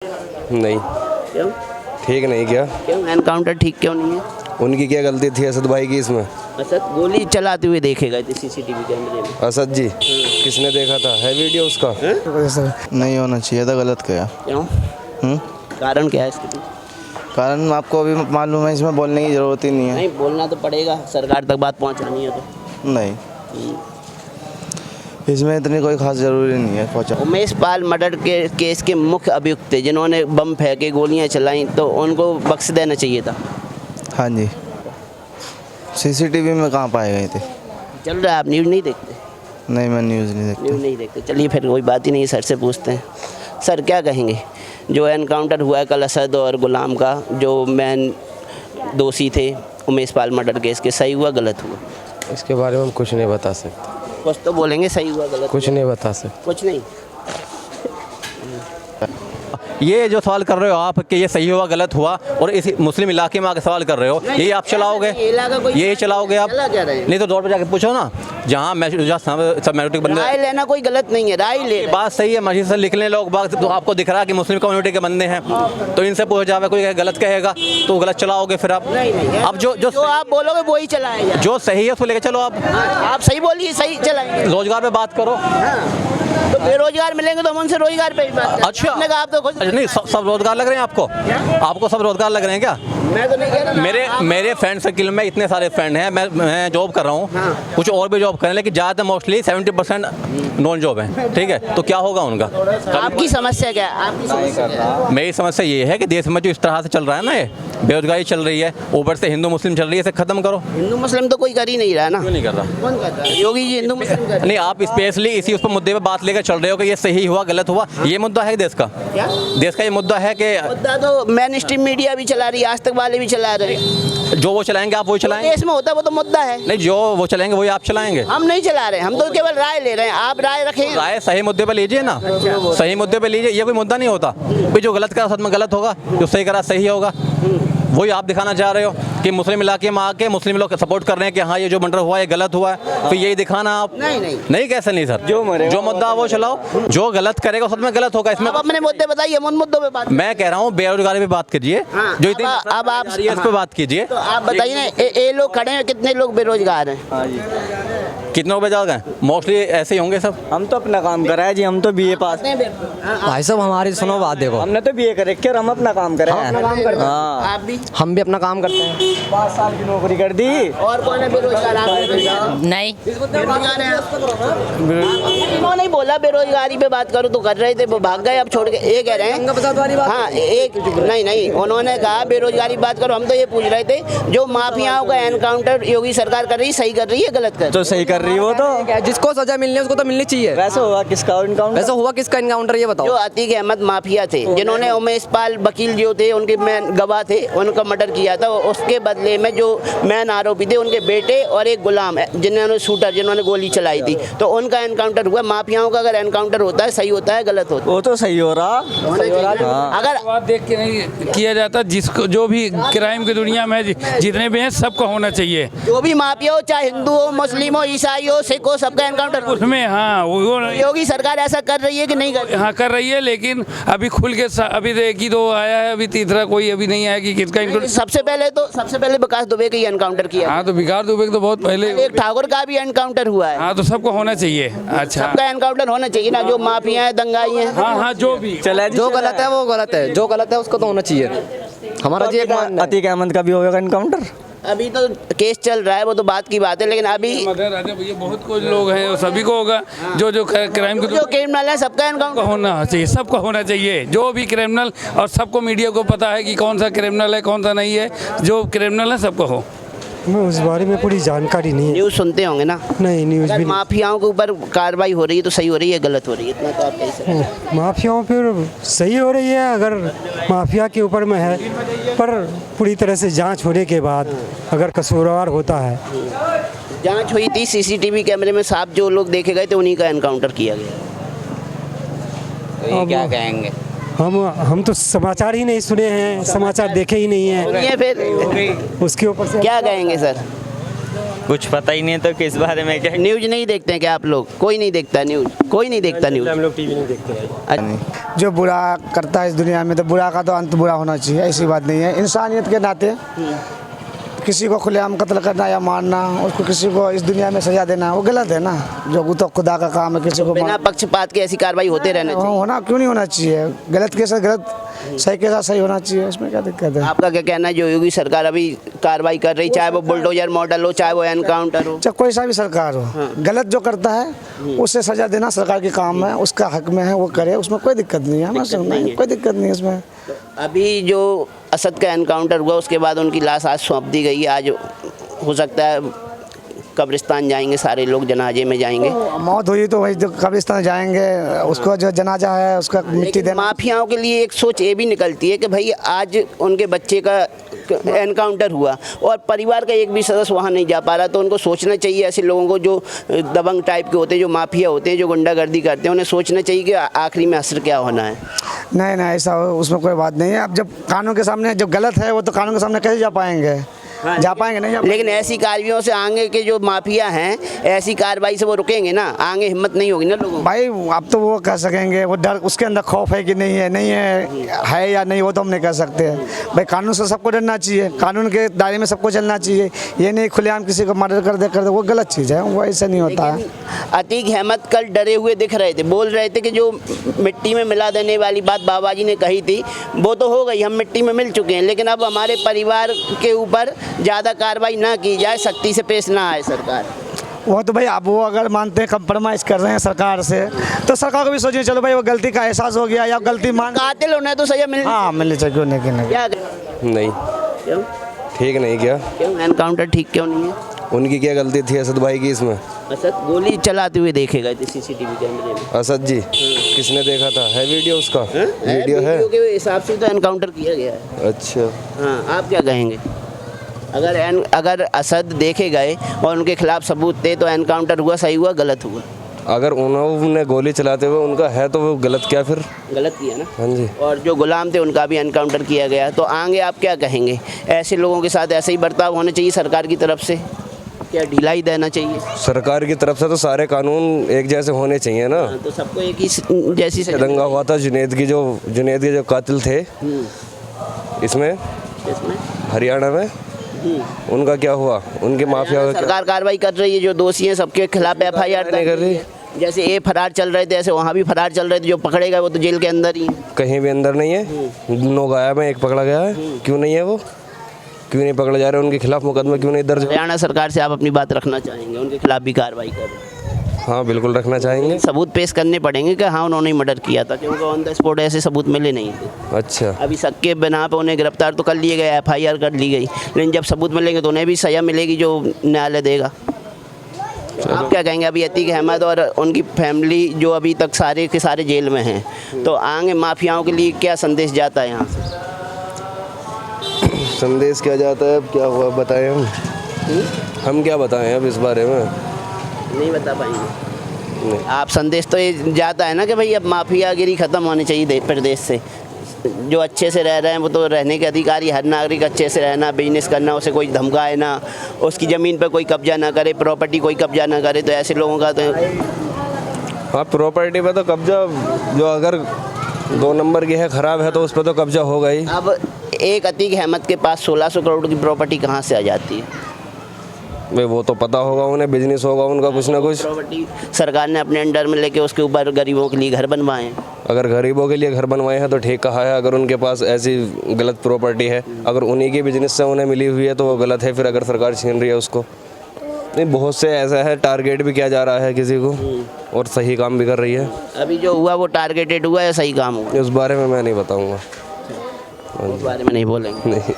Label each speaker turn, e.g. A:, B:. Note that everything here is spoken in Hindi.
A: नहीं।
B: क्यों?
A: ठीक नहीं किया।
B: क्यों एनकाउंटर ठीक क्यों नहीं है?
A: उनकी क्या गलती थी असद भाई की इसमें?
B: असद गोली चलाते हुए देखे गए थे सीसीटीवी कैमरे में।
A: असद जी किसने देखा था? है वीडियो उसका?
C: नहीं होना चाहिए था, गलत किया।
B: क्यों? कारण क्या है इसके पीछे?
C: कारण आपको अभी मालूम है, इसमें बोलने की ज़रूरत ही नहीं है।
B: नहीं बोलना तो पड़ेगा, सरकार तक बात पहुंचानी है तो।
C: नहीं, इसमें इतनी कोई खास ज़रूरी नहीं है पहुँचा।
B: उमेश पाल मर्डर के केस के मुख्य अभियुक्त थे जिन्होंने बम फेंके, गोलियां चलाई, तो उनको बख्श देना चाहिए था।
C: हाँ जी, सीसीटीवी में कहाँ पाए गए थे?
B: चल रहा है, आप न्यूज़ नहीं देखते?
C: नहीं, मैं न्यूज़ नहीं देखता।
B: न्यूज़ नहीं देखते, चलिए फिर कोई बात ही नहीं, सर से पूछते हैं। सर क्या कहेंगे, जो एनकाउंटर हुआ है कल असद और गुलाम का, जो मेन दोषी थे उमेश पाल मर्डर केस के, सही हुआ गलत हुआ?
A: इसके बारे में हम कुछ नहीं बता सकते।
B: कुछ तो बोलेंगे, सही हुआ गलत
A: कुछ
B: हुआ?
A: नहीं बता सकते।
B: कुछ नहीं।
D: ये जो सवाल कर रहे हो आप कि ये सही हुआ गलत हुआ और इस मुस्लिम इलाके में आके सवाल कर रहे हो, ये आप चलाओगे? ये चलाओगे आप? नहीं तो दौड़ पे जाके पूछो ना, जहाँ सब मैजोरिटी बंदे।
B: राय लेना कोई गलत नहीं है, राय ले।
D: बात सही है, मस्जिद से लिख लें लोग बात, तो आपको दिख रहा है कि मुस्लिम कम्युनिटी के बंदे हैं, तो इनसे पूछो जावे, कोई गलत कहेगा तो गलत चलाओगे फिर आप?
B: नहीं,
D: अब जो
B: आप बोलोगे वही चलाएगा।
D: जो सही है उसको लेके चलो आप।
B: आप सही बोलिए, सही चलाएंगे।
D: रोजगार पे बात करो।
B: तो बेरोजगार मिलेंगे तो हम उनसे रोजगार पे भी बात करें।
D: अच्छा,
B: आपने कहा आप तो खुद।
D: अच्छा नहीं, सब रोजगार लग रहे हैं आपको? आपको सब रोजगार लग रहे हैं क्या?
B: मैं तो नहीं कह रहा।
D: मेरे फ्रेंड सर्किल में इतने सारे फ्रेंड हैं, मैं जॉब कर रहा हूँ।
B: हाँ।
D: कुछ और भी जॉब करें, लेकिन ज़्यादातर मोस्टली 70% नॉन जॉब है। ठीक है, तो क्या होगा उनका?
B: आपकी समस्या क्या है? आपकी समस्या क्या है?
D: मेरी समस्या ये है कि देश में जो इस तरह से चल रहा है ना, ये बेरोजगारी चल रही है, ऊपर से हिंदू मुस्लिम चल रही है, इसे खत्म करो।
B: हिंदू मुस्लिम तो कोई कर ही नहीं रहा है ना।
D: क्यों नहीं कर रहा?
B: कौन कर रहा है? योगी जी हिंदू मुस्लिम कर रहे
D: नहीं, आप स्पेशली इसी उस पर मुद्दे पे बात लेकर चल रहे हो कि ये सही हुआ गलत हुआ। ये मुद्दा है देश का?
B: क्या
D: देश का ये मुद्दा है कि
B: मुद्दा तो मेन स्ट्रीम मीडिया भी चला रही है, आज तक वाले भी चला रहे हैं।
D: जो वो चलाएंगे आप वही चलाएंगे?
B: देश में होता है वो तो मुद्दा है।
D: नहीं, जो वो चलाएंगे वही आप चलाएंगे?
B: हम नहीं चला रहे, हम तो केवल राय ले रहे हैं। आप राय रखें।
D: राय सही मुद्दे पे लीजिए ना। सही मुद्दे पे लीजिए, ये कोई मुद्दा नहीं होता भाई। जो गलत करा साथ में गलत होगा, जो सही करा सही होगा। वही आप दिखाना चाह रहे हो कि मुस्लिम इलाके में आके मुस्लिम लोग सपोर्ट कर रहे हैं कि हाँ ये जो मर्डर हुआ ये गलत हुआ है, तो यही दिखाना आप? नहीं कैसे नहीं सर, जो मुद्दा वो चलाओ, जो गलत करेगा साथ में गलत होगा। इसमें
B: आप अपने मुद्दे बताइए, हम उन मुद्दों पे बात।
D: मैं कह रहा हूँ बेरोजगारी पे बात कीजिए।
B: हाँ,
D: जो इतनी
B: अब आप
D: इस पे बात कीजिए।
B: तो आप बताइए ना, ये लोग खड़े हैं, कितने लोग बेरोजगार हैं?
D: कितने लोग बेरोजगार हैं? मोस्टली ऐसे ही होंगे सब।
E: हम तो अपना काम कर रहे हैं जी, हम तो बीए पास।
F: भाई साहब हमारी सुनो बात, देखो
E: हमने तो बीए कर रखे और हम अपना काम कर रहे हैं। हाँ,
B: आप भी?
F: हम भी अपना काम करते हैं।
E: 5 साल की नौकरी कर दी।
B: और कौन है बेरोजगार? आप
G: नहीं,
B: बेरोजगार हैं आप? इन्होंने ही बोला बेरोजगारी पे बात करो तो कर रहे थे, वो भाग गए, अब छोड़ के। ये कह रहे हैं हाँ, एक नहीं, उन्होंने कहा बेरोजगारी बात करो। हम तो ये पूछ रहे थे, जो माफियाओं का एनकाउंटर योगी सरकार कर रही है, सही कर रही है गलत कर?
E: तो सही कर रही वो तो।
F: जिसको सजा मिलनी है उसको तो मिलनी चाहिए।
E: वैसे हुआ किसका इनकाउंटर?
F: वैसे हुआ किसका इनकाउंटर, ये
B: जो
F: बताओ।
B: अतीक अहमद माफिया थे, जिन्होंने उमेश पाल वकील जो थे, उनके मैन गवाह थे, उनका मर्डर किया था, उसके बदले में जो मैन आरोपी थे उनके बेटे और एक गुलाम जिन्होंने शूटर जिन्होंने गोली चलाई थी, तो उनका एनकाउंटर हुआ। माफियाओं का अगर एनकाउंटर होता है, सही होता है गलत होता है?
E: वो तो सही हो रहा।
B: अगर
H: बात देख के नहीं किया जाता, जिसको जो भी क्राइम की दुनिया में जितने भी हैं सबका होना चाहिए।
B: जो भी माफिया हो, चाहे हिंदू हो, मुस्लिम हो, ईसाई हो, सिख हो, सबका एनकाउंटर हो।
H: उसमें हाँ वो
B: योगी सरकार ऐसा कर रही है कि नहीं कर रही?
H: हाँ कर रही है, लेकिन अभी खुल के अभी एक ही दो आया है, अभी तीसरा कोई अभी नहीं आया कि किसका इनकाउंटर।
B: सबसे पहले विकास दुबे का ही एनकाउंटर किया।
H: हाँ तो विकास दुबे तो बहुत पहले।
B: एक ठाकुर का भी एनकाउंटर हुआ है।
H: हाँ तो सबको होना चाहिए। अच्छा,
B: सबका एनकाउंटर होना चाहिए ना, जो माफिया है, दंगाई है।
H: हाँ जो भी
E: चला जी,
F: जो गलत है वो गलत है, जो गलत है उसको तो होना चाहिए। हमारा जी एक मानना है।
E: अतीक अहमद का भी होगा इनकाउंटर।
B: अभी तो केस चल रहा है, वो तो बात की बात है, लेकिन अभी
H: ये बहुत कुछ लोग हैं, सभी को होगा। जो क्राइम
B: जो क्रिमिनल है सबका एनकाउंटर
H: होना चाहिए, सबको होना चाहिए, जो भी क्रिमिनल। और सबको मीडिया को पता है कि कौन सा क्रिमिनल है कौन सा नहीं है। जो क्रिमिनल है सबको हो।
I: मैं उस बारे में पूरी जानकारी नहीं है।
B: न्यूज़ सुनते होंगे ना?
I: नहीं, न्यूज़ भी
B: माफियाओं के ऊपर कार्रवाई हो रही है तो सही हो रही है गलत हो रही है, इतना तो आप कह सकते हैं।
I: माफियाओं पर सही हो रही है अगर माफिया के ऊपर में है, पर पूरी तरह से जांच होने के बाद अगर कसूरवार होता है।
B: जांच हुई थी, सीसीटीवी कैमरे में साफ जो लोग देखे गए थे उन्हीं का एनकाउंटर किया गया। तो ये क्या कहेंगे?
I: हम तो समाचार ही नहीं सुने हैं, समाचार देखे ही नहीं हैं,
B: फिर
I: उसके ऊपर से
B: क्या कहेंगे सर?
E: कुछ पता ही नहीं है तो किस बारे में क्या।
B: न्यूज़ नहीं देखते हैं क्या आप लोग? कोई नहीं देखता न्यूज़, कोई नहीं देखता न्यूज़।
A: हम लोग टीवी नहीं देखते हैं।
G: जो बुरा करता है इस दुनिया में तो बुरा का तो अंत बुरा होना चाहिए, ऐसी बात नहीं है। इंसानियत के नाते किसी को खुलेआम कत्ल करना या मारना, उसको किसी को इस दुनिया में सजा देना वो गलत है ना। जो वो तो खुदा का काम है, किसी को
B: बिना पक्षपात के ऐसी कार्रवाई होते रहना चाहिए।
G: होना क्यों नहीं होना चाहिए? गलत के साथ गलत, सही के साथ सही होना चाहिए, इसमें क्या दिक्कत है?
B: आपका क्या कहना है? जो योगी सरकार अभी कार्रवाई कर रही, चाहे वो बुलडोजर मॉडल हो, चाहे वो एनकाउंटर हो,
G: चाहे कोई सा भी सरकार हो, गलत जो करता है उससे सजा देना सरकार के काम है, उसका हक में है, वो करे, उसमें कोई दिक्कत नहीं है। कोई दिक्कत नहीं है इसमें।
B: अभी जो असद का एनकाउंटर हुआ उसके बाद उनकी लाश आज सौंप दी गई है। आज हो सकता है कब्रिस्तान जाएंगे, सारे लोग जनाजे में जाएंगे।
G: मौत हुई तो वही जो कब्रिस्तान जाएंगे, उसको जो जनाजा है उसका मिट्टी देना।
B: माफियाओं के लिए एक सोच ये भी निकलती है कि भाई आज उनके बच्चे का एनकाउंटर हुआ और परिवार का एक भी सदस्य वहाँ नहीं जा पा रहा, तो उनको सोचना चाहिए ऐसे लोगों को जो दबंग टाइप के होते हैं, जो माफिया होते हैं, जो गुंडागर्दी करते हैं, उन्हें सोचना चाहिए कि आखिरी में असर क्या होना है।
G: नहीं ऐसा उसमें कोई बात नहीं है। अब जब कानून के सामने जो गलत है वो तो कानून के सामने कैसे जा पाएंगे? जा पाएंगे नहीं।
B: लेकिन ऐसी कार्रवाइयों से आगे के जो माफिया हैं, ऐसी कार्रवाई से वो रुकेंगे ना, आगे हिम्मत नहीं होगी ना लोगों।
G: भाई अब तो वो कह सकेंगे, वो डर उसके अंदर खौफ है कि नहीं है या नहीं, वो तो हम नहीं कह सकते। भाई कानून से सबको डरना चाहिए, कानून के दायरे में सबको चलना चाहिए। ये नहीं खुलेआम किसी को मर्डर कर दे वो गलत चीज़ है, वो ऐसा नहीं होता है।
B: अतीक अहमद कल डरे हुए दिख रहे थे, बोल रहे थे कि जो मिट्टी में मिला देने वाली बात बाबा जी ने कही थी वो तो हो गई, हम मिट्टी में मिल चुके हैं, लेकिन अब हमारे परिवार के ऊपर ज़्यादा कार्रवाई ना की जाए, सख्ती से पेश ना आए सरकार।
G: वो तो भाई अब वो अगर मानते हैं कंप्रोमाइज़ कर रहे हैं सरकार से, तो सरकार को भी सोचिए, चलो भाई वो गलती का एहसास हो गया या गलती मान,
B: कातिल होना है तो सजा मिलनी।
G: हाँ मिलनी चाहिए, क्यों नहीं?
B: क्या
A: नहीं,
B: क्यों
A: ठीक नहीं किया।
B: क्यों एनकाउंटर ठीक क्यों नहीं है?
A: उनकी क्या गलती थी असद भाई की इसमें?
B: असद गोली चलाते हुए देखे गए थे सीसीटीवी कैमरे में।
A: असद जी किसने देखा था? है वीडियो उसका? वीडियो है
B: के हिसाब से तो एनकाउंटर किया गया है।
A: अच्छा,
B: हाँ, आप क्या कहेंगे? अगर असद देखे गए और उनके खिलाफ सबूत थे तो एनकाउंटर हुआ, सही हुआ, गलत हुआ?
A: अगर उन्होंने गोली चलाते हुए उनका है तो वो गलत क्या फिर?
B: गलत किया ना।
A: हाँ जी।
B: और जो गुलाम थे उनका भी एनकाउंटर किया गया, तो आगे आप क्या कहेंगे? ऐसे लोगों के साथ ऐसे ही बर्ताव होना चाहिए सरकार की तरफ से, क्या ढिलाई देना चाहिए?
A: सरकार की तरफ से तो सारे कानून एक जैसे होने चाहिए ना।
B: तो सबको एक ही जैसी
A: दंगा हुआ था जुनैद के जो कातिल थे इसमें हरियाणा में, उनका क्या हुआ? उनके माफिया
B: सरकार कार्रवाई कर रही है, जो दोषी हैं सबके खिलाफ एफआईआर
A: नहीं कर रही।
B: जैसे ये फरार चल रहे थे ऐसे वहाँ भी फरार चल रहे थे, जो पकड़े गए वो तो जेल के अंदर ही हैं।
A: कहीं भी अंदर नहीं है। 9 गायब है, 1 पकड़ा गया है। क्यों नहीं है वो? क्यों नहीं पकड़े जा रहे? उनके खिलाफ मुकदमा क्यों नहीं दर्ज?
B: हरियाणा सरकार से आप अपनी बात रखना चाहेंगे, उनके खिलाफ भी कार्रवाई करें?
A: हाँ बिल्कुल रखना चाहेंगे।
B: सबूत पेश करने पड़ेंगे कि हाँ उन्होंने मर्डर किया था, क्योंकि ऑन द स्पॉट ऐसे सबूत मिले नहीं थे।
A: अच्छा,
B: अभी शक के बिना पे उन्हें गिरफ्तार तो कर लिए गए, एफआईआर कर ली गई, लेकिन जब सबूत मिलेंगे तो उन्हें भी सजा मिलेगी जो न्यायालय देगा। आप क्या कहेंगे? अभी अतीक अहमद और उनकी फैमिली जो अभी तक सारे के सारे जेल में हैं, तो आगे माफियाओं के लिए क्या संदेश जाता है यहाँ से?
A: संदेश क्या जाता है? अब क्या हुआ बताएं हम क्या बताएं अब इस बारे में?
B: नहीं बता पाएंगे आप। संदेश तो ये जाता है ना कि भाई अब माफियागिरी ख़त्म होनी चाहिए प्रदेश से। जो अच्छे से रह रहे हैं वो तो रहने के अधिकारी, हर नागरिक अच्छे से रहना, बिजनेस करना, उसे कोई धमकाए ना, उसकी ज़मीन पर कोई कब्जा ना करे, प्रॉपर्टी कोई कब्जा ना करे, तो ऐसे लोगों का तो
A: हाँ प्रॉपर्टी पे तो कब्जा, जो अगर 2 नंबर की है, ख़राब है, तो उस पर तो कब्जा होगा ही।
B: अब एक अतीक अहमद के पास 1600 करोड़ की प्रॉपर्टी कहाँ से आ जाती है?
A: भाई वो तो पता होगा उन्हें, बिजनेस होगा उनका कुछ ना कुछ।
B: प्रॉपर्टी सरकार ने अपने अंडर में लेके उसके ऊपर गरीबों के लिए घर बनवाए हैं।
A: अगर गरीबों के लिए घर बनवाए हैं तो ठीक कहा है। अगर उनके पास ऐसी गलत प्रॉपर्टी है, अगर उन्हीं के बिजनेस से उन्हें मिली हुई है तो वो गलत है। फिर अगर सरकार छीन रही है उसको, नहीं बहुत से ऐसा है, टारगेट भी किया जा रहा है किसी को और सही काम भी कर रही है।
B: अभी जो हुआ वो टारगेटेड हुआ या सही काम हुआ?
A: उस बारे में मैं नहीं बताऊँगा।
B: उस बारे में नहीं बोलेंगे।
A: नहीं।